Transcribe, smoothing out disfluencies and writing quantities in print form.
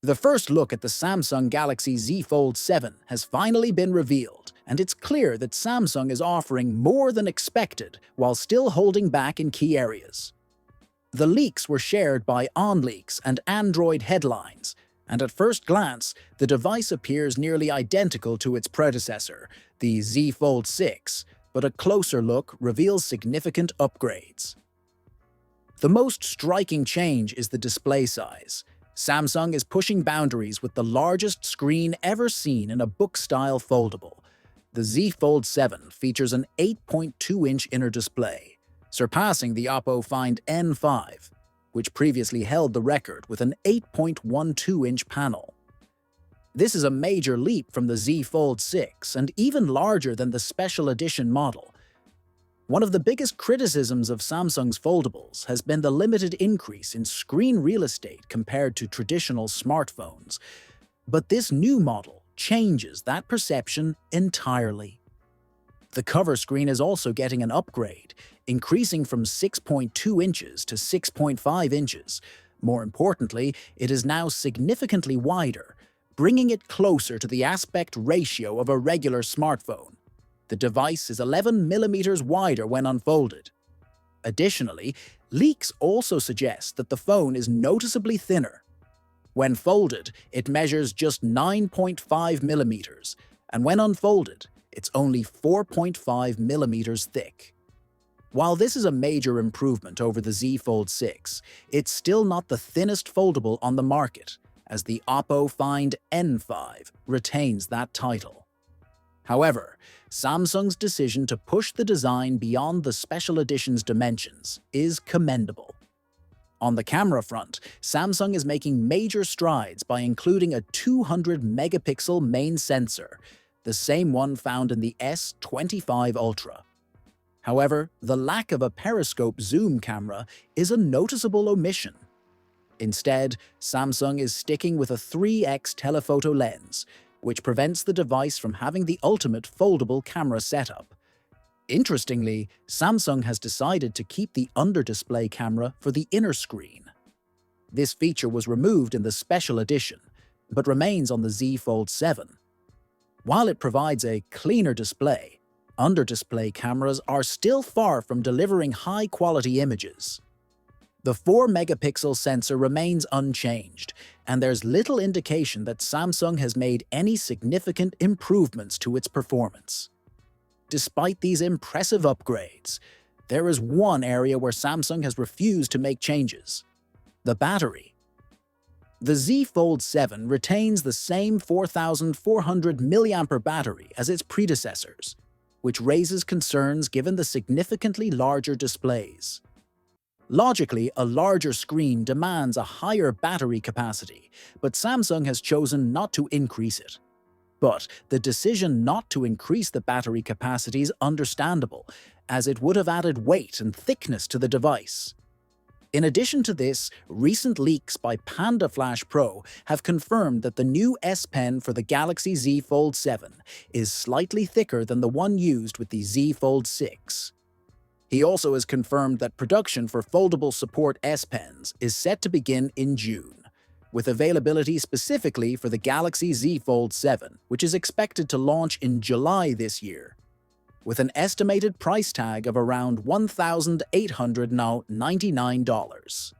The first look at the Samsung Galaxy Z Fold 7 has finally been revealed, and it's clear that Samsung is offering more than expected while still holding back in key areas. The leaks were shared by OnLeaks and Android Headlines, and at first glance, the device appears nearly identical to its predecessor, the Z Fold 6, but a closer look reveals significant upgrades. The most striking change is the display size. Samsung is pushing boundaries with the largest screen ever seen in a book-style foldable. The Z Fold 7 features an 8.2-inch inner display, surpassing the Oppo Find N5, which previously held the record with an 8.12-inch panel. This is a major leap from the Z Fold 6 and even larger than the special edition model. One of the biggest criticisms of Samsung's foldables has been the limited increase in screen real estate compared to traditional smartphones. But this new model changes that perception entirely. The cover screen is also getting an upgrade, increasing from 6.2 inches to 6.5 inches. More importantly, it is now significantly wider, bringing it closer to the aspect ratio of a regular smartphone. The device is 11 millimeters wider when unfolded. Additionally, leaks also suggest that the phone is noticeably thinner. When folded, it measures just 9.5 millimeters, and when unfolded, it's only 4.5 millimeters thick. While this is a major improvement over the Z Fold 6, it's still not the thinnest foldable on the market, as the Oppo Find N5 retains that title. However, Samsung's decision to push the design beyond the special edition's dimensions is commendable. On the camera front, Samsung is making major strides by including a 200-megapixel main sensor, the same one found in the S25 Ultra. However, the lack of a periscope zoom camera is a noticeable omission. Instead, Samsung is sticking with a 3x telephoto lens, which prevents the device from having the ultimate foldable camera setup. Interestingly, Samsung has decided to keep the under-display camera for the inner screen. This feature was removed in the special edition, but remains on the Z Fold 7. While it provides a cleaner display, under-display cameras are still far from delivering high-quality images. The 4-megapixel sensor remains unchanged, and there's little indication that Samsung has made any significant improvements to its performance. Despite these impressive upgrades, there is one area where Samsung has refused to make changes: the battery. The Z Fold 7 retains the same 4,400 mAh battery as its predecessors, which raises concerns given the significantly larger displays. Logically, a larger screen demands a higher battery capacity, but Samsung has chosen not to increase it. But the decision not to increase the battery capacity is understandable, as it would have added weight and thickness to the device. In addition to this, recent leaks by Panda Flash Pro have confirmed that the new S Pen for the Galaxy Z Fold 7 is slightly thicker than the one used with the Z Fold 6. He also has confirmed that production for foldable support S Pens is set to begin in June, with availability specifically for the Galaxy Z Fold 7, which is expected to launch in July this year, with an estimated price tag of around $1,899.